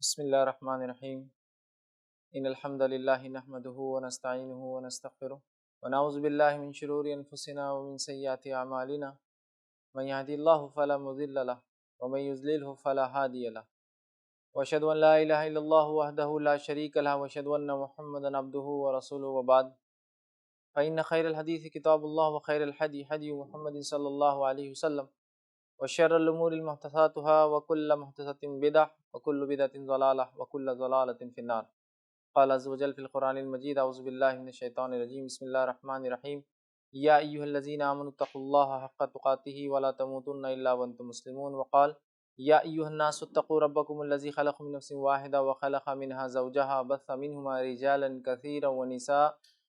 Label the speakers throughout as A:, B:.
A: بسم اللہ الرحمن الرحیم ان الحمد للہ نحمده ونستعینه ونستغفره ونعوذ باللہ من شرور انفسنا ومن سیئات اعمالنا من يهدي الله فلا مضل له ومن يضلل فلا هادي له واشهد ان لا الہ الا اللہ وحدہ لا شریک له واشهد ان محمدا عبده ورسوله وبعد فإن خير الحديث كتاب الله وخير الهدي هدي محمد صلى الله عليه وسلم وشر الأمور محدثاتها وكل محدثة بدعة وكل بدعة ضلالة وكل ضلالة في النار. قال عز وجل في القرآن المجيد أعوذ بالله من الشيطان الرجيم بسم الله الرحمن الرحيم يا أيها الذين آمنوا اتقوا الله حق تقاته ولا تموتن إلا وأنتم مسلمون. وقال يا أيها الناس اتقوا ربكم الذي خلقكم من نفس واحدة وخلق منها زوجها بث منهما رجالا كثيرا ونساء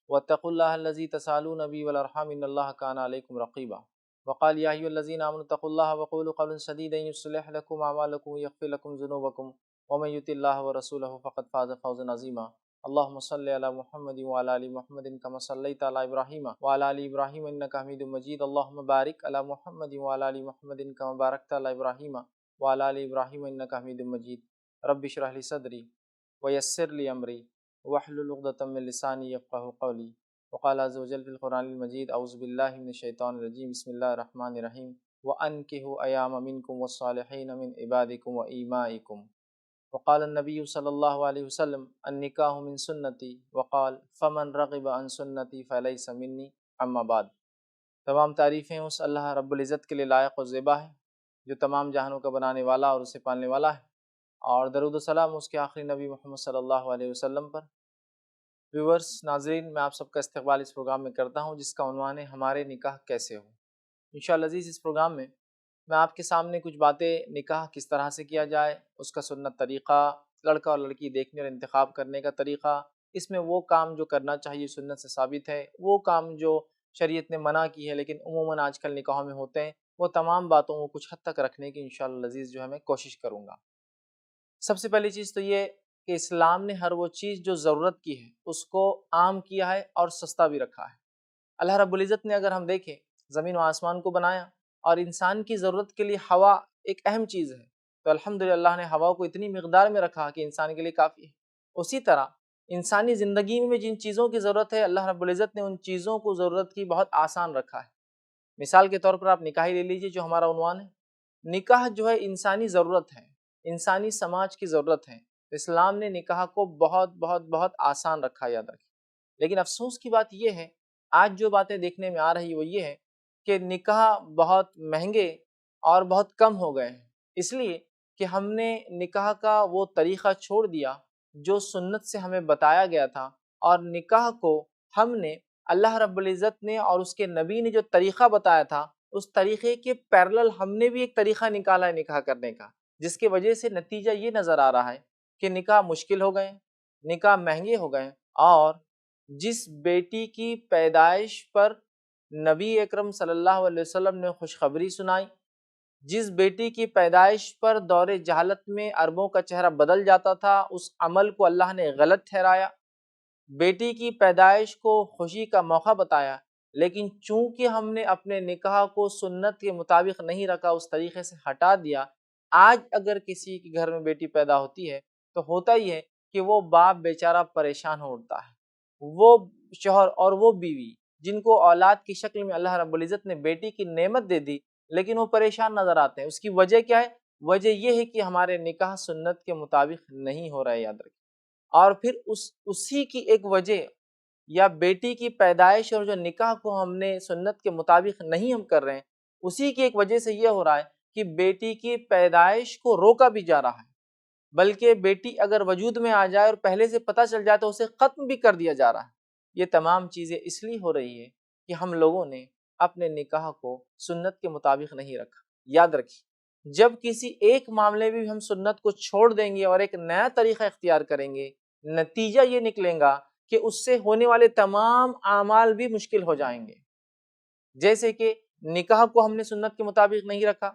A: واتقوا الله الذي تسألون به والأرحام إن الله كان عليكم رقيبا. وقال يا أيها الذين آمنوا اتقوا الله وقولوا قولا سديدا يصلح لكم أعمالكم ويغفر لكم ذنوبكم ومن يطع الله ورسوله فقد فاز فوزا عظيما. اللهم صل على محمد وعلى آل محمد كما صليت على إبراهيم وعلى آل إبراهيم إنك حميد مجيد. اللهم بارك على محمد وعلى آل محمد كما باركت على إبراهيم وعلى آل إبراهيم إنك حميد مجيد. رب اشرح لي صدري ويسر لي أمري واحلل عقدة من لساني يفقهوا قولي. وقال عز وجل في القرآن المجيد أعوذ بالله من الشيطان الرجيم بسم الله الرحمن الرحيم وأنكحوا أيام منكم والصالحين من عبادكم وإمائكم. وقال النبي صلی اللہ علیہ وسلم النکاح من سنتی وقال فمن رغب عن سنتی فلیس منی اما بعد. تمام تعریفیں اس اللہ رب العزت کے لیے لائق و زیبا ہے جو تمام جہانوں کا بنانے والا اور اسے پالنے والا ہے، اور درود و سلام اس کے آخری نبی محمد صلی اللہ علیہ وسلم پر. ویورز، ناظرین، میں آپ سب کا استقبال اس پروگرام میں کرتا ہوں جس کا عنوان ہے ہمارے نکاح کیسے ہو. انشاءاللہ عزیز، اس پروگرام میں آپ کے سامنے کچھ باتیں نکاح کس طرح سے کیا جائے، اس کا سنت طریقہ، لڑکا اور لڑکی دیکھنے اور انتخاب کرنے کا طریقہ، اس میں وہ کام جو کرنا چاہیے سنت سے ثابت ہے، وہ کام جو شریعت نے منع کی ہے لیکن عموماً آج کل نکاحوں میں ہوتے ہیں، وہ تمام باتوں کو کچھ حد تک رکھنے کی انشاءاللہ عزیز جو ہے میں کوشش کروں گا. سب سے پہلی چیز تو یہ کہ اسلام نے ہر وہ چیز جو ضرورت کی ہے اس کو عام کیا ہے اور سستا بھی رکھا ہے. اللہ رب العزت نے اگر ہم دیکھیں زمین و آسمان کو بنایا اور انسان کی ضرورت کے لیے ہوا ایک اہم چیز ہے، تو الحمدللہ اللہ نے ہوا کو اتنی مقدار میں رکھا کہ انسان کے لیے کافی ہے. اسی طرح انسانی زندگی میں جن چیزوں کی ضرورت ہے اللہ رب العزت نے ان چیزوں کو ضرورت کی بہت آسان رکھا ہے. مثال کے طور پر آپ نکاح لے لیجئے جو ہمارا عنوان ہے. نکاح جو ہے انسانی ضرورت ہے، انسانی سماج کی ضرورت ہے. اسلام نے نکاح کو بہت بہت بہت آسان رکھا، یاد رکھیں. لیکن افسوس کی بات یہ ہے آج جو باتیں دیکھنے میں آ رہی وہ یہ ہے کہ نکاح بہت مہنگے اور بہت کم ہو گئے ہیں، اس لیے کہ ہم نے نکاح کا وہ طریقہ چھوڑ دیا جو سنت سے ہمیں بتایا گیا تھا، اور نکاح کو ہم نے اللہ رب العزت نے اور اس کے نبی نے جو طریقہ بتایا تھا اس طریقے کے پیرلل ہم نے بھی ایک طریقہ نکالا ہے نکاح کرنے کا، جس کی وجہ سے نتیجہ یہ نظر آ رہا ہے کہ نکاح مشکل ہو گئے، نکاح مہنگے ہو گئے. اور جس بیٹی کی پیدائش پر نبی اکرم صلی اللہ علیہ وسلم نے خوشخبری سنائی، جس بیٹی کی پیدائش پر دور جہالت میں عربوں کا چہرہ بدل جاتا تھا، اس عمل کو اللہ نے غلط ٹھہرایا. بیٹی کی پیدائش کو خوشی کا موقع بتایا، لیکن چونکہ ہم نے اپنے نکاح کو سنت کے مطابق نہیں رکھا، اس طریقے سے ہٹا دیا، آج اگر کسی کے گھر میں بیٹی پیدا ہوتی ہے تو ہوتا ہی ہے کہ وہ باپ بیچارہ پریشان ہو اٹھتا ہے، وہ شوہر اور وہ بیوی جن کو اولاد کی شکل میں اللہ رب العزت نے بیٹی کی نعمت دے دی لیکن وہ پریشان نظر آتے ہیں. اس کی وجہ کیا ہے؟ وجہ یہ ہے کہ ہمارے نکاح سنت کے مطابق نہیں ہو رہا ہے، یاد رکھیں. اور پھر اسی کی ایک وجہ یا بیٹی کی پیدائش اور جو نکاح کو ہم نے سنت کے مطابق نہیں ہم کر رہے ہیں، اسی کی ایک وجہ سے یہ ہو رہا ہے کہ بیٹی کی پیدائش کو روکا بھی جا رہا ہے، بلکہ بیٹی اگر وجود میں آ جائے اور پہلے سے پتہ چل جائے تو اسے ختم بھی کر دیا جا رہا ہے. یہ تمام چیزیں اس لیے ہو رہی ہے کہ ہم لوگوں نے اپنے نکاح کو سنت کے مطابق نہیں رکھا. یاد رکھیے، جب کسی ایک معاملے میں بھی ہم سنت کو چھوڑ دیں گے اور ایک نیا طریقہ اختیار کریں گے، نتیجہ یہ نکلے گا کہ اس سے ہونے والے تمام اعمال بھی مشکل ہو جائیں گے. جیسے کہ نکاح کو ہم نے سنت کے مطابق نہیں رکھا،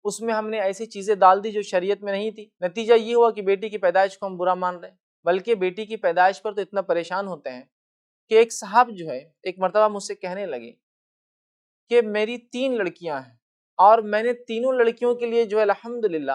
A: اس میں ہم نے ایسی چیزیں ڈال دی جو شریعت میں نہیں تھی، نتیجہ یہ ہوا کہ بیٹی کی پیدائش کو ہم برا مان رہے ہیں. بلکہ بیٹی کی پیدائش پر تو اتنا پریشان ہوتے ہیں کہ ایک صاحب جو ہے ایک مرتبہ مجھ سے کہنے لگے کہ میری 3 لڑکیاں ہیں اور میں نے تینوں لڑکیوں کے لیے جو ہے الحمدللہ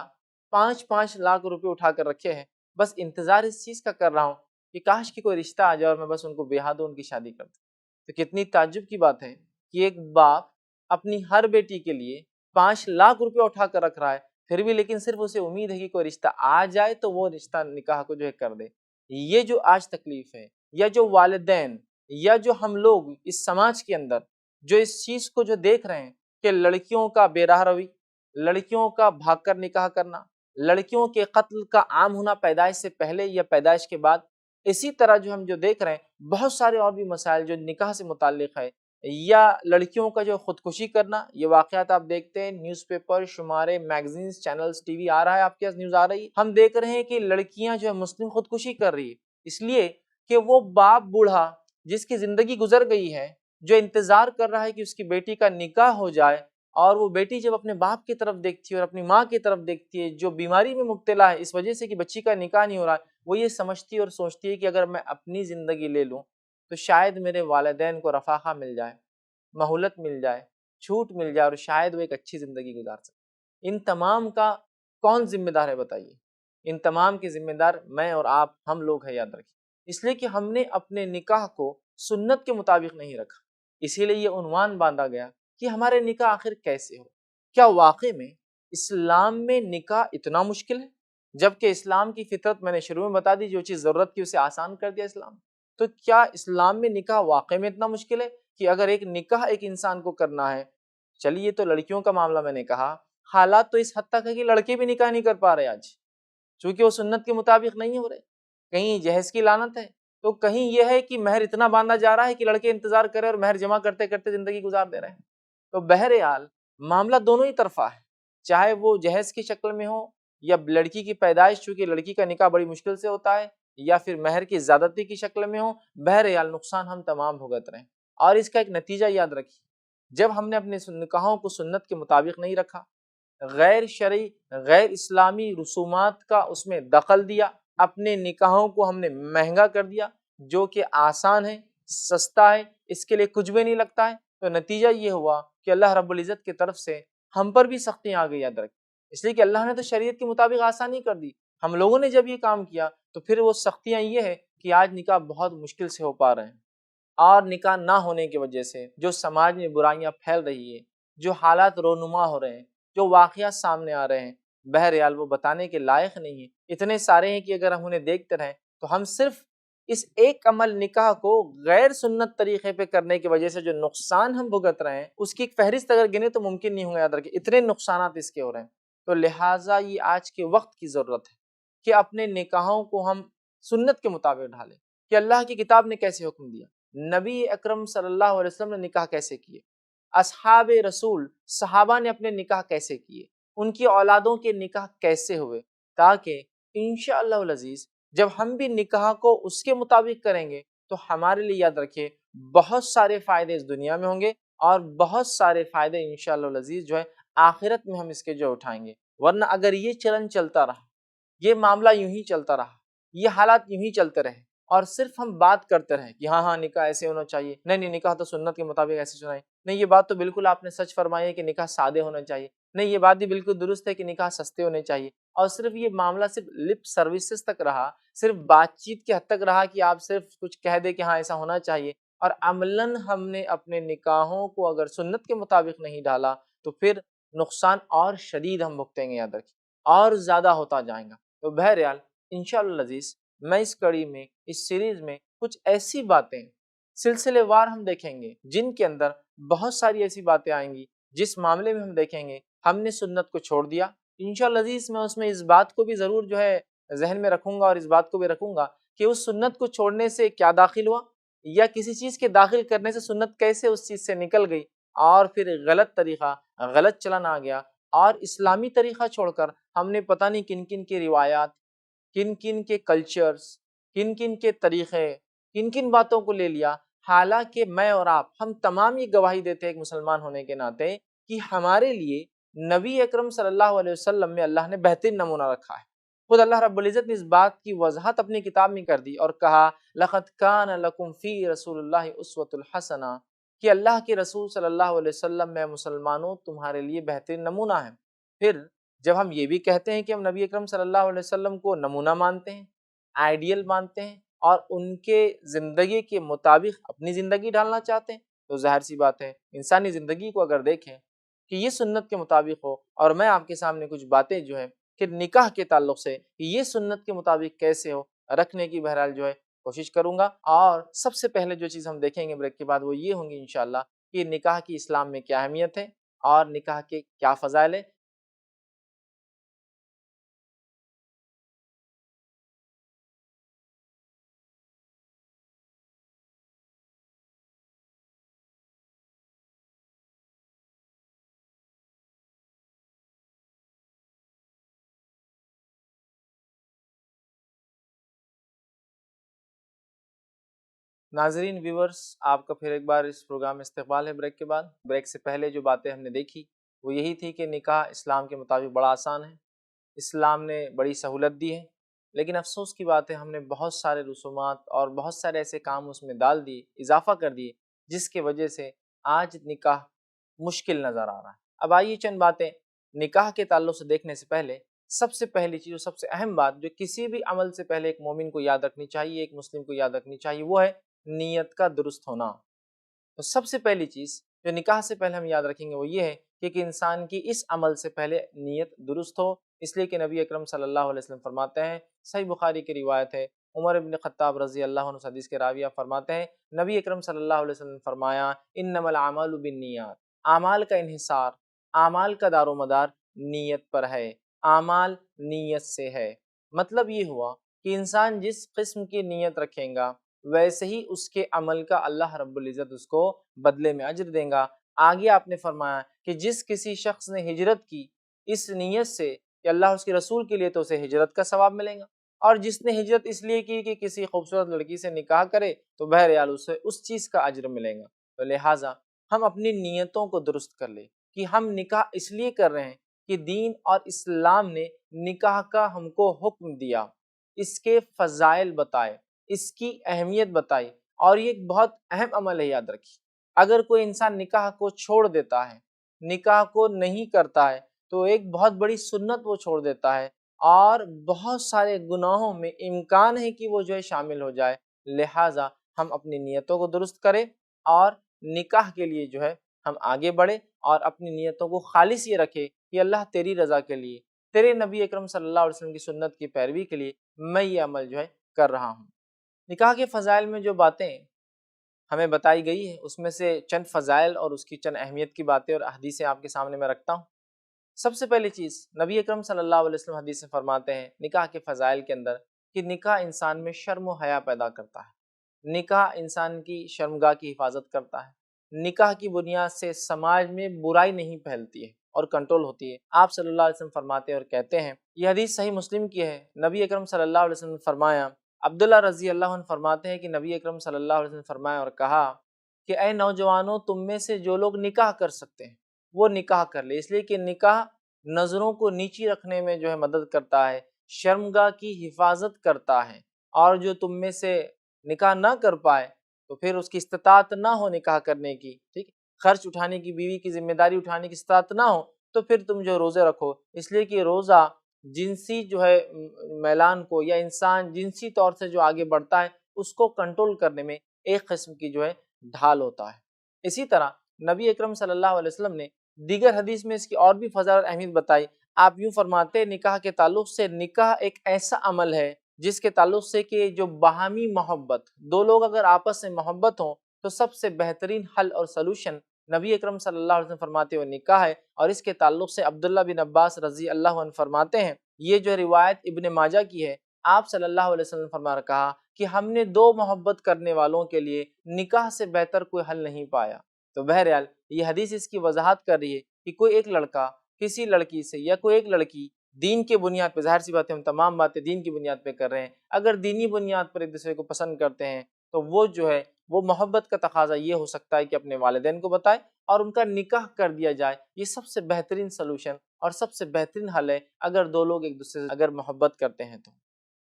A: 5-5 لاکھ روپے اٹھا کر رکھے ہیں، بس انتظار اس چیز کا کر رہا ہوں کہ کاش کہ کوئی رشتہ آ جائے اور میں بس ان کو بیاہ دوں، ان کی شادی کر دوں۔ تو کتنی تعجب کی بات ہے کہ ایک باپ اپنی ہر بیٹی کے لیے 5 لاکھ روپے اٹھا کر رکھ رہا ہے، پھر بھی لیکن صرف اسے امید ہے کہ کوئی رشتہ آ جائے تو وہ رشتہ نکاح کو جو ہے کر دے۔ یہ جو آج تکلیف ہے، یا جو والدین یا جو ہم لوگ اس سماج کے اندر جو اس چیز کو جو دیکھ رہے ہیں کہ لڑکیوں کا بے راہ روی، لڑکیوں کا بھاگ کر نکاح کرنا، لڑکیوں کے قتل کا عام ہونا پیدائش سے پہلے یا پیدائش کے بعد، اسی طرح جو ہم جو دیکھ رہے ہیں بہت سارے اور بھی مسائل جو نکاح سے متعلق ہے، یا لڑکیوں کا جو خودکشی کرنا، یہ واقعات آپ دیکھتے ہیں نیوز پیپر، شمارے، میگزینز، چینلز، ٹی وی آ رہا ہے، آپ کے پاس نیوز آ رہی ہے، ہم دیکھ رہے ہیں کہ لڑکیاں جو ہے مسلم خودکشی کر رہی ہے، اس لیے کہ وہ باپ بوڑھا جس کی زندگی گزر گئی ہے، جو انتظار کر رہا ہے کہ اس کی بیٹی کا نکاح ہو جائے، اور وہ بیٹی جب اپنے باپ کی طرف دیکھتی ہے اور اپنی ماں کی طرف دیکھتی ہے جو بیماری میں مبتلا ہے اس وجہ سے کہ بچی کا نکاح نہیں ہو رہا ہے، وہ یہ سمجھتی ہے اور سوچتی ہے کہ اگر میں اپنی زندگی لے لوں تو شاید میرے والدین کو رفاقہ مل جائے، مہلت مل جائے، چھوٹ مل جائے، اور شاید وہ ایک اچھی زندگی گزار سکے۔ ان تمام کا کون ذمہ دار ہے بتائیے؟ ان تمام کے ذمہ دار میں اور آپ، ہم لوگ ہیں، یاد رکھیں، اس لیے کہ ہم نے اپنے نکاح کو سنت کے مطابق نہیں رکھا، اسی لیے یہ عنوان باندھا گیا کہ ہمارے نکاح آخر کیسے ہو۔ کیا واقع میں اسلام میں نکاح اتنا مشکل ہے؟ جبکہ اسلام کی فطرت میں نے شروع میں بتا دی، جو چیز ضرورت کی اسے آسان کر دیا اسلام۔ تو کیا اسلام میں نکاح واقع میں اتنا مشکل ہے کہ اگر ایک نکاح ایک انسان کو کرنا ہے، چلیے تو لڑکیوں کا معاملہ میں نے کہا، حالات تو اس حد تک ہے کہ لڑکے بھی نکاح نہیں کر پا رہے آج، چونکہ وہ سنت کے مطابق نہیں ہو رہے، کہیں جہیز کی لعنت ہے، تو کہیں یہ ہے کہ مہر اتنا باندھا جا رہا ہے کہ لڑکے انتظار کرے اور مہر جمع کرتے کرتے زندگی گزار دے رہے ہیں۔ تو بہرحال معاملہ دونوں ہی طرفہ ہے، چاہے وہ جہیز کی شکل میں ہو، یا لڑکی کی پیدائش، چونکہ لڑکی کا نکاح بڑی مشکل سے ہوتا ہے، یا پھر مہر کی زیادتی کی شکل میں ہو، بہرحال نقصان ہم تمام بھگت رہے ہیں۔ اور اس کا ایک نتیجہ یاد رکھیے، جب ہم نے اپنے نکاحوں کو سنت کے مطابق نہیں رکھا، غیر شرعی، غیر اسلامی رسومات کا اس میں دخل دیا، اپنے نکاحوں کو ہم نے مہنگا کر دیا، جو کہ آسان ہے، سستا ہے، اس کے لیے کچھ بھی نہیں لگتا ہے، تو نتیجہ یہ ہوا کہ اللہ رب العزت کی طرف سے ہم پر بھی سختیاں آ گئی، یاد رکھیں، اس لیے کہ اللہ نے تو شریعت کے مطابق آسانی کر دی، ہم لوگوں نے جب یہ کام کیا تو پھر وہ سختیاں یہ ہے کہ آج نکاح بہت مشکل سے ہو پا رہے ہیں، اور نکاح نہ ہونے کی وجہ سے جو سماج میں برائیاں پھیل رہی ہے، جو حالات رونما ہو رہے ہیں، جو واقعات سامنے آ رہے ہیں، بہرحال وہ بتانے کے لائق نہیں ہے، اتنے سارے ہیں کہ اگر ہم انہیں دیکھتے رہیں تو ہم صرف اس ایک عمل نکاح کو غیر سنت طریقے پہ کرنے کی وجہ سے جو نقصان ہم بھگت رہے ہیں اس کی ایک فہرست اگر گنے تو ممکن نہیں ہوگا، یاد رکھیں اتنے نقصانات اس کے ہو رہے ہیں۔ تو لہٰذا یہ آج کے وقت کی ضرورت ہے کہ اپنے نکاحوں کو ہم سنت کے مطابق ڈھالیں، کہ اللہ کی کتاب نے کیسے حکم دیا، نبی اکرم صلی اللہ علیہ وسلم نے نکاح کیسے کیے، اصحاب رسول صحابہ نے اپنے نکاح کیسے کیے، ان کی اولادوں کے نکاح کیسے ہوئے، تاکہ انشاءاللہ العزیز جب ہم بھی نکاح کو اس کے مطابق کریں گے تو ہمارے لیے یاد رکھیے بہت سارے فائدے اس دنیا میں ہوں گے، اور بہت سارے فائدے انشاءاللہ العزیز جو ہے آخرت میں ہم اس کے جو اٹھائیں گے۔ ورنہ اگر یہ چلن چلتا رہا، یہ معاملہ یوں ہی چلتا رہا، یہ حالات یوں ہی چلتے رہے، اور صرف ہم بات کرتے رہیں کہ ہاں نکاح ایسے ہونا چاہیے، نہیں نکاح تو سنت کے مطابق ایسے سنائے، نہیں یہ بات تو بالکل آپ نے سچ فرمائی ہے کہ نکاح سادے ہونا چاہیے، نہیں یہ بات بھی بالکل درست ہے کہ نکاح سستے ہونے چاہیے، اور صرف یہ معاملہ صرف لپ سروسز تک رہا، صرف بات چیت کے حد تک رہا کہ آپ صرف کچھ کہہ دیں کہ ہاں ایسا ہونا چاہیے، اور عملاً ہم نے اپنے نکاحوں کو اگر سنت کے مطابق نہیں ڈالا تو پھر نقصان اور شدید ہم بھگتیں گے، یاد رکھیں اور زیادہ ہوتا جائیں گا۔ تو بہرحال انشاءاللہ العزیز میں اس کڑی میں، اس سیریز میں کچھ ایسی باتیں سلسلے وار ہم دیکھیں گے جن کے اندر بہت ساری ایسی باتیں آئیں گی جس معاملے میں ہم دیکھیں گے ہم نے سنت کو چھوڑ دیا۔ انشاءاللہ عزیز میں اس میں اس بات کو بھی ضرور جو ہے ذہن میں رکھوں گا، اور اس بات کو بھی رکھوں گا کہ اس سنت کو چھوڑنے سے کیا داخل ہوا، یا کسی چیز کے داخل کرنے سے سنت کیسے اس چیز سے نکل گئی، اور پھر غلط طریقہ، غلط چلن آ گیا، اور اسلامی طریقہ چھوڑ کر ہم نے پتہ نہیں کن کن کی روایات، کن کن کے کلچرز، کن کن کے طریقے، کن کن باتوں کو لے لیا۔ حالانکہ میں اور آپ ہم تمام یہ گواہی دیتے ہیں ایک مسلمان ہونے کے ناطے کہ ہمارے لیے نبی اکرم صلی اللہ علیہ وسلم میں اللہ نے بہترین نمونہ رکھا ہے۔ خود اللہ رب العزت نے اس بات کی وضاحت اپنی کتاب میں کر دی اور کہا لَقَدْ كَانَ لَكُمْ فِي رَسُولِ اللَّهِ أُسْوَةٌ حَسَنَةٌ، کہ اللہ کے رسول صلی اللہ علیہ وسلم میں مسلمانوں تمہارے لیے بہترین نمونہ ہے۔ پھر جب ہم یہ بھی کہتے ہیں کہ ہم نبی اکرم صلی اللہ علیہ وسلم کو نمونہ مانتے ہیں، آئیڈیل مانتے ہیں اور ان کے زندگی کے مطابق اپنی زندگی ڈالنا چاہتے ہیں، تو ظاہر سی بات ہے انسانی زندگی کو اگر دیکھیں کہ یہ سنت کے مطابق ہو، اور میں آپ کے سامنے کچھ باتیں جو ہے کہ نکاح کے تعلق سے یہ سنت کے مطابق کیسے ہو رکھنے کی بہرحال جو ہے کوشش کروں گا۔ اور سب سے پہلے جو چیز ہم دیکھیں گے بریک کے بعد وہ یہ ہوں گی انشاءاللہ کہ نکاح کی اسلام میں کیا اہمیت ہے اور نکاح کے کیا فضائل ہے۔ ناظرین ویورز، آپ کا پھر ایک بار اس پروگرام میں استقبال ہے بریک کے بعد۔ بریک سے پہلے جو باتیں ہم نے دیکھی وہ یہی تھی کہ نکاح اسلام کے مطابق بڑا آسان ہے، اسلام نے بڑی سہولت دی ہے، لیکن افسوس کی بات ہے ہم نے بہت سارے رسومات اور بہت سارے ایسے کام اس میں ڈال دیے، اضافہ کر دیے، جس کی وجہ سے آج نکاح مشکل نظر آ رہا ہے۔ اب آئیے چند باتیں نکاح کے تعلق سے دیکھنے سے پہلے، سب سے پہلی چیز اور سب سے اہم بات جو کسی بھی عمل سے پہلے ایک مومن کو یاد رکھنی چاہیے، ایک مسلم کو یاد رکھنی چاہیے، وہ ہے نیت کا درست ہونا۔ تو سب سے پہلی چیز جو نکاح سے پہلے ہم یاد رکھیں گے وہ یہ ہے کہ ایک انسان کی اس عمل سے پہلے نیت درست ہو، اس لیے کہ نبی اکرم صلی اللہ علیہ وسلم فرماتے ہیں، صحیح بخاری کی روایت ہے، عمر ابن خطاب رضی اللہ عنہ حدیث کے راویہ فرماتے ہیں، نبی اکرم صلی اللہ علیہ وسلم نے فرمایا، انما الاعمال بالنیات، اعمال کا انحصار، اعمال کا دار و مدار نیت پر ہے، اعمال نیت سے ہے۔ مطلب یہ ہوا کہ انسان جس قسم کی نیت رکھیں گا ویسے ہی اس کے عمل کا اللہ رب العزت اس کو بدلے میں اجر دیں گا۔ آگے آپ نے فرمایا کہ جس کسی شخص نے ہجرت کی اس نیت سے کہ اللہ اس کے رسول کے لیے، تو اسے ہجرت کا ثواب ملے گا، اور جس نے ہجرت اس لیے کی کہ کسی خوبصورت لڑکی سے نکاح کرے تو بہرحال اسے اس چیز کا اجر ملے گا۔ تو لہٰذا ہم اپنی نیتوں کو درست کر لیں کہ ہم نکاح اس لیے کر رہے ہیں کہ دین اور اسلام نے نکاح کا ہم کو حکم دیا، اس کے فضائل بتائے، اس کی اہمیت بتائی، اور یہ ایک بہت اہم عمل ہے، یاد رکھیے۔ اگر کوئی انسان نکاح کو چھوڑ دیتا ہے، نکاح کو نہیں کرتا ہے، تو ایک بہت بڑی سنت وہ چھوڑ دیتا ہے، اور بہت سارے گناہوں میں امکان ہے کہ وہ جو ہے شامل ہو جائے۔ لہٰذا ہم اپنی نیتوں کو درست کریں اور نکاح کے لیے جو ہے ہم آگے بڑھیں، اور اپنی نیتوں کو خالص یہ رکھے کہ اللہ تیری رضا کے لیے، تیرے نبی اکرم صلی اللہ علیہ وسلم کی سنت کی پیروی کے لیے میں یہ عمل جو ہے کر رہا ہوں۔ نکاح کے فضائل میں جو باتیں ہمیں بتائی گئی ہے اس میں سے چند فضائل اور اس کی چند اہمیت کی باتیں اور احادیثیں آپ کے سامنے میں رکھتا ہوں۔ سب سے پہلی چیز نبی اکرم صلی اللہ علیہ وسلم حدیث میں فرماتے ہیں نکاح کے فضائل کے اندر کہ نکاح انسان میں شرم و حیا پیدا کرتا ہے، نکاح انسان کی شرمگاہ کی حفاظت کرتا ہے، نکاح کی بنیاد سے سماج میں برائی نہیں پھیلتی ہے اور کنٹرول ہوتی ہے۔ آپ صلی اللہ علیہ وسلم فرماتے ہیں اور کہتے ہیں، یہ حدیث صحیح مسلم کی ہے، نبی اکرم صلی اللہ علیہ وسلم نے فرمایا، عبداللہ رضی اللہ عنہ فرماتے ہیں کہ نبی اکرم صلی اللہ علیہ وسلم نے فرمایا اور کہا کہ اے نوجوانوں، تم میں سے جو لوگ نکاح کر سکتے ہیں وہ نکاح کر لے، اس لیے کہ نکاح نظروں کو نیچی رکھنے میں جو ہے مدد کرتا ہے، شرمگاہ کی حفاظت کرتا ہے، اور جو تم میں سے نکاح نہ کر پائے تو پھر اس کی استطاعت نہ ہو نکاح کرنے کی، ٹھیک، خرچ اٹھانے کی، بیوی کی ذمہ داری اٹھانے کی استطاعت نہ ہو، تو پھر تم جو روزے رکھو، اس لیے کہ روزہ جنسی جو ہے میلان کو، یا انسان جنسی طور سے جو آگے بڑھتا ہے اس کو کنٹرول کرنے میں ایک قسم کی جو ہے ڈھال ہوتا ہے۔ اسی طرح نبی اکرم صلی اللہ علیہ وسلم نے دیگر حدیث میں اس کی اور بھی فضائل اور اہمیت بتائی۔ آپ یوں فرماتے نکاح کے تعلق سے، نکاح ایک ایسا عمل ہے جس کے تعلق سے کہ جو باہمی محبت، دو لوگ اگر آپس میں محبت ہوں تو سب سے بہترین حل اور سلوشن نبی اکرم صلی اللہ علیہ وسلم فرماتے ہوئے نکاح ہے۔ اور اس کے تعلق سے عبداللہ بن عباس رضی اللہ عنہ فرماتے ہیں، یہ جو روایت ابن ماجہ کی ہے، آپ صلی اللہ علیہ وسلم فرما کہا کہ ہم نے دو محبت کرنے والوں کے لیے نکاح سے بہتر کوئی حل نہیں پایا۔ تو بہرحال یہ حدیث اس کی وضاحت کر رہی ہے کہ کوئی ایک لڑکا کسی لڑکی سے، یا کوئی ایک لڑکی دین کے بنیاد پہ، ظاہر سی بات ہے ہم تمام باتیں دین کی بنیاد پہ کر رہے ہیں، اگر دینی بنیاد پر ایک دوسرے کو پسند کرتے ہیں تو وہ جو ہے وہ محبت کا تقاضا یہ ہو سکتا ہے کہ اپنے والدین کو بتائے اور ان کا نکاح کر دیا جائے۔ یہ سب سے بہترین سلوشن اور سب سے بہترین حل ہے اگر دو لوگ ایک دوسرے سے اگر محبت کرتے ہیں تو۔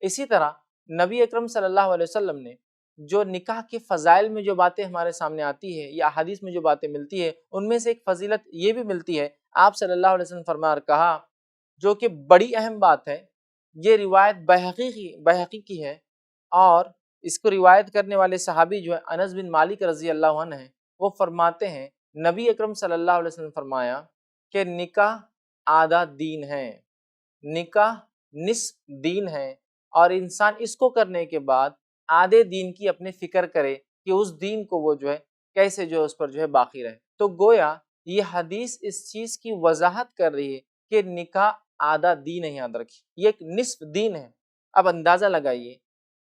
A: اسی طرح نبی اکرم صلی اللہ علیہ وسلم نے جو نکاح کے فضائل میں جو باتیں ہمارے سامنے آتی ہے، یا حدیث میں جو باتیں ملتی ہے، ان میں سے ایک فضیلت یہ بھی ملتی ہے، آپ صلی اللہ علیہ وسلم فرمایا اور کہا جو کہ بڑی اہم بات ہے. یہ روایت بحقی کی ہے، اور اس کو روایت کرنے والے صحابی جو ہے انس بن مالک رضی اللہ عنہ ہیں. وہ فرماتے ہیں نبی اکرم صلی اللہ علیہ وسلم فرمایا کہ نکاح آدھا دین ہے، نکاح نصف دین ہے، اور انسان اس کو کرنے کے بعد آدھے دین کی اپنے فکر کرے کہ اس دین کو وہ جو ہے کیسے جو ہے اس پر جو ہے باقی رہے. تو گویا یہ حدیث اس چیز کی وضاحت کر رہی ہے کہ نکاح آدھا دین ہے. یاد رکھیے یہ ایک نصف دین ہے. اب اندازہ لگائیے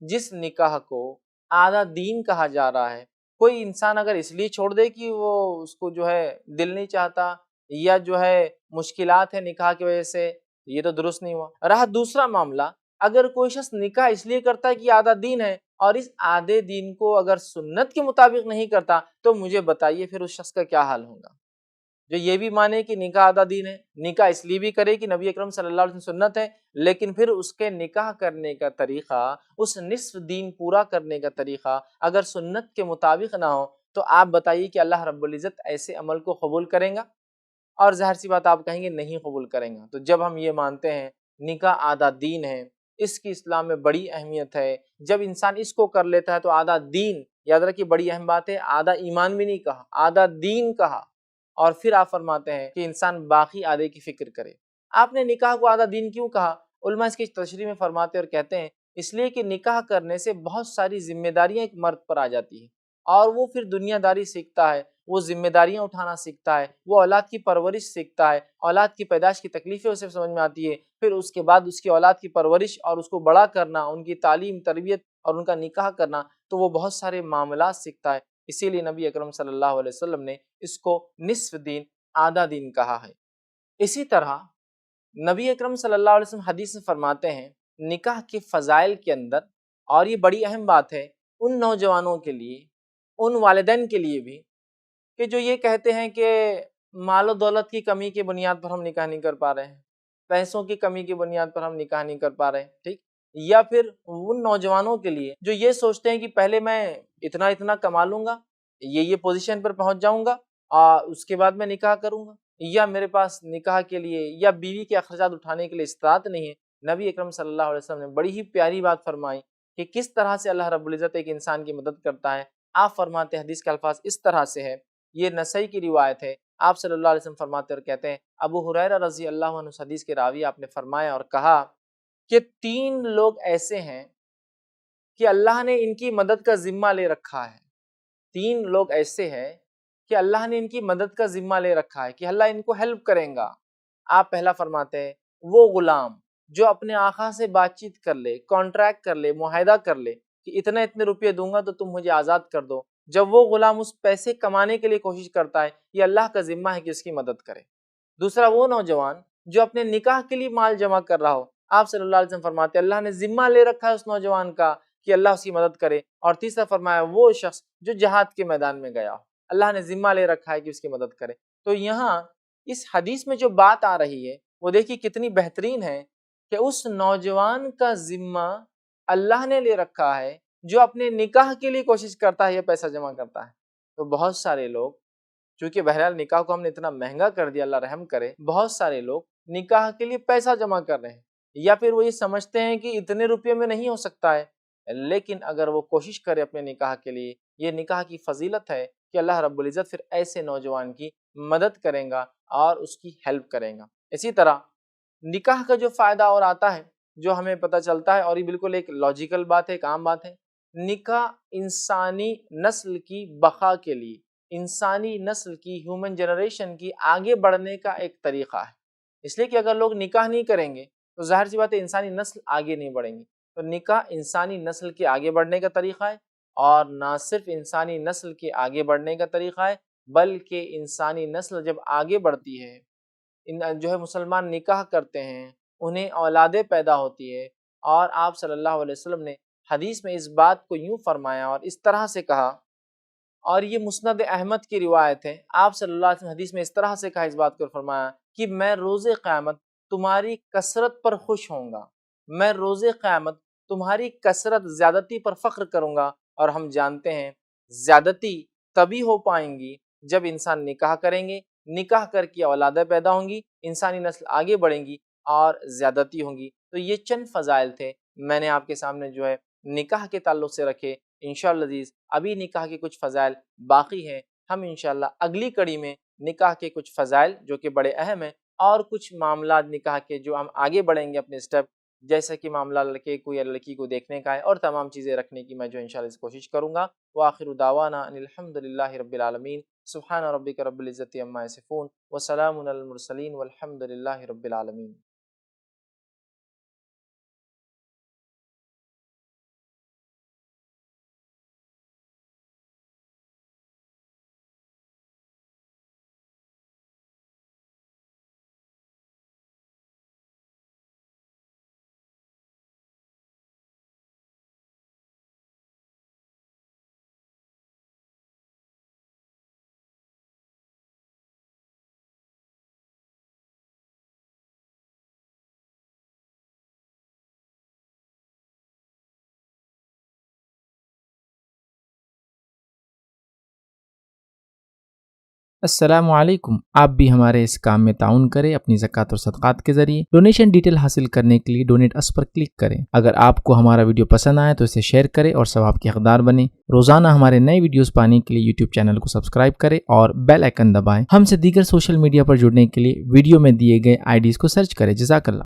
A: جس نکاح کو آدھا دین کہا جا رہا ہے، کوئی انسان اگر اس لیے چھوڑ دے کہ وہ اس کو جو ہے دل نہیں چاہتا یا جو ہے مشکلات ہے نکاح کی وجہ سے، یہ تو درست نہیں ہوا. رہا دوسرا معاملہ، اگر کوئی شخص نکاح اس لیے کرتا ہے کہ آدھا دین ہے اور اس آدھے دین کو اگر سنت کے مطابق نہیں کرتا، تو مجھے بتائیے پھر اس شخص کا کیا حال ہوگا. جو یہ بھی مانے کہ نکاح آدھا دین ہے، نکاح اس لیے بھی کرے کہ نبی اکرم صلی اللہ علیہ وسلم سنت ہے، لیکن پھر اس کے نکاح کرنے کا طریقہ، اس نصف دین پورا کرنے کا طریقہ اگر سنت کے مطابق نہ ہو، تو آپ بتائیے کہ اللہ رب العزت ایسے عمل کو قبول کریں گا؟ اور ظاہر سی بات آپ کہیں گے نہیں قبول کریں گا. تو جب ہم یہ مانتے ہیں نکاح آدھا دین ہے، اس کی اسلام میں بڑی اہمیت ہے، جب انسان اس کو کر لیتا ہے تو آدھا دین، یاد رکھیے بڑی اہم بات ہے، آدھا ایمان بھی نہیں کہا، آدھا دین کہا. اور پھر آپ فرماتے ہیں کہ انسان باقی آدھے کی فکر کرے. آپ نے نکاح کو آدھا دین کیوں کہا؟ علماء اس کی تشریح میں فرماتے اور کہتے ہیں اس لیے کہ نکاح کرنے سے بہت ساری ذمہ داریاں ایک مرد پر آ جاتی ہیں، اور وہ پھر دنیا داری سیکھتا ہے، وہ ذمہ داریاں اٹھانا سیکھتا ہے، وہ اولاد کی پرورش سیکھتا ہے، اولاد کی پیدائش کی تکلیفیں اسے سمجھ میں آتی ہے، پھر اس کے بعد اس کی اولاد کی پرورش اور اس کو بڑا کرنا، ان کی تعلیم تربیت اور ان کا نکاح کرنا، تو وہ بہت سارے معاملات سیکھتا ہے. اسی لیے نبی اکرم صلی اللہ علیہ وسلم نے اس کو نصف دین، آدھا دین کہا ہے. اسی طرح نبی اکرم صلی اللہ علیہ وسلم حدیث میں فرماتے ہیں نکاح کے فضائل کے اندر، اور یہ بڑی اہم بات ہے ان نوجوانوں کے لیے، ان والدین کے لیے بھی، کہ جو یہ کہتے ہیں کہ مال و دولت کی کمی کی بنیاد پر ہم نکاح نہیں کر پا رہے ہیں، پیسوں کی کمی کی بنیاد پر ہم نکاح نہیں کر پا رہے ہیں، ٹھیک. یا پھر ان نوجوانوں کے لیے جو یہ سوچتے ہیں کہ پہلے میں اتنا کما لوں گا، یہ پوزیشن پر پہنچ جاؤں گا، اس کے بعد میں نکاح کروں گا، یا میرے پاس نکاح کے لیے یا بیوی کے اخراجات اٹھانے کے لیے استطاعت نہیں ہے. نبی اکرم صلی اللہ علیہ وسلم نے بڑی ہی پیاری بات فرمائی کہ کس طرح سے اللہ رب العزت ایک انسان کی مدد کرتا ہے. آپ فرماتے ہیں حدیث کے الفاظ اس طرح سے ہے، یہ نسائی کی روایت ہے. آپ صلی اللہ علیہ وسلم فرماتے اور کہتے ہیں، ابو ہریرہ رضی اللہ عنہ حدیث کے راوی، آپ نے فرمایا اور کہا کہ 3 لوگ ایسے ہیں کہ اللہ نے ان کی مدد کا ذمہ لے رکھا ہے. 3 لوگ ایسے ہیں کہ اللہ نے ان کی مدد کا ذمہ لے رکھا ہے، کہ اللہ ان کو ہیلپ کریں گا. آپ پہلا فرماتے ہیں وہ غلام جو اپنے آقا سے بات چیت کر لے، کانٹریکٹ کر لے، معاہدہ کر لے کہ اتنے روپے دوں گا تو تم مجھے آزاد کر دو. جب وہ غلام اس پیسے کمانے کے لیے کوشش کرتا ہے، یہ اللہ کا ذمہ ہے کہ اس کی مدد کرے. دوسرا وہ نوجوان جو اپنے نکاح کے لیے مال جمع کر رہا ہو، آپ صلی اللہ علیہ وسلم فرماتے ہیں اللہ نے ذمہ لے رکھا ہے اس نوجوان کا کہ اللہ اس کی مدد کرے. اور تیسرا فرمایا وہ شخص جو جہاد کے میدان میں گیا ہو، اللہ نے ذمہ لے رکھا ہے کہ اس کی مدد کرے. تو یہاں اس حدیث میں جو بات آ رہی ہے وہ دیکھیے کتنی بہترین ہے کہ اس نوجوان کا ذمہ اللہ نے لے رکھا ہے جو اپنے نکاح کے لیے کوشش کرتا ہے یا پیسہ جمع کرتا ہے. تو بہت سارے لوگ، چونکہ بہرحال نکاح کو ہم نے اتنا مہنگا کر دیا، اللہ رحم کرے، بہت سارے لوگ نکاح کے لیے پیسہ جمع کر رہے ہیں، یا پھر وہ یہ سمجھتے ہیں کہ اتنے روپے میں نہیں ہو سکتا ہے. لیکن اگر وہ کوشش کرے اپنے نکاح کے لیے، یہ نکاح کی فضیلت ہے کہ اللہ رب العزت پھر ایسے نوجوان کی مدد کریں گا اور اس کی ہیلپ کریں گا. اسی طرح نکاح کا جو فائدہ اور آتا ہے، جو ہمیں پتہ چلتا ہے، اور یہ بالکل ایک لاجیکل بات ہے، ایک عام بات ہے، نکاح انسانی نسل کی بقا کے لیے، انسانی نسل کی، ہیومن جنریشن کی آگے بڑھنے کا ایک طریقہ ہے. اس لیے کہ اگر لوگ نکاح نہیں کریں گے تو ظاہر سی بات ہے انسانی نسل آگے نہیں بڑھیں گی. تو نکاح انسانی نسل کے آگے بڑھنے کا طریقہ ہے، اور نہ صرف انسانی نسل کے آگے بڑھنے کا طریقہ ہے، بلکہ انسانی نسل جب آگے بڑھتی ہے، جو ہے مسلمان نکاح کرتے ہیں، انہیں اولادیں پیدا ہوتی ہے. اور آپ صلی اللہ علیہ وسلم نے حدیث میں اس بات کو یوں فرمایا اور اس طرح سے کہا، اور یہ مسند احمد کی روایت ہے. آپ صلی اللہ علیہ وسلم حدیث میں اس طرح سے کہا، اس بات کو فرمایا کہ میں روز قیامت تمہاری کثرت پر خوش ہوں گا، میں روز قیامت تمہاری کثرت، زیادتی پر فخر کروں گا. اور ہم جانتے ہیں زیادتی تبھی ہو پائیں گی جب انسان نکاح کریں گے، نکاح کر کے اولادیں پیدا ہوں گی، انسانی نسل آگے بڑھیں گی. اور زیادتی ہوں گی۔ تو یہ چند فضائل تھے میں نے آپ کے سامنے جو ہے نکاح کے تعلق سے رکھے۔ انشاءاللہ عزیز ابھی نکاح کے کچھ فضائل باقی ہیں، ہم انشاءاللہ اگلی کڑی میں نکاح کے کچھ فضائل جو کہ بڑے اہم ہیں اور کچھ معاملات نکاح کے جو ہم آگے بڑھیں گے اپنے سٹیپ، جیسا کہ معاملہ لڑکے کو یا لڑکی کو دیکھنے کا ہے اور تمام چیزیں رکھنے کی میں جو انشاءاللہ اس کوشش کروں گا۔ وآخر دعوانا ان الحمدللہ رب العالمین، سبحان ربک رب العزت عما یصفون وسلام علی المرسلین والحمدللہ رب العالمین۔
B: السلام علیکم، آپ بھی ہمارے اس کام میں تعاون کریں اپنی زکوٰۃ اور صدقات کے ذریعے۔ ڈونیشن ڈیٹیل حاصل کرنے کے لیے ڈونیٹ اس پر کلک کریں۔ اگر آپ کو ہمارا ویڈیو پسند آئے تو اسے شیئر کریں اور ثواب کے حقدار بنیں۔ روزانہ ہمارے نئے ویڈیوز پانے کے لیے یوٹیوب چینل کو سبسکرائب کریں اور بیل آئیکن دبائیں۔ ہم سے دیگر سوشل میڈیا پر جڑنے کے لیے ویڈیو میں دیے گئے آئی ڈیز کو سرچ کریں۔ جزاک اللہ۔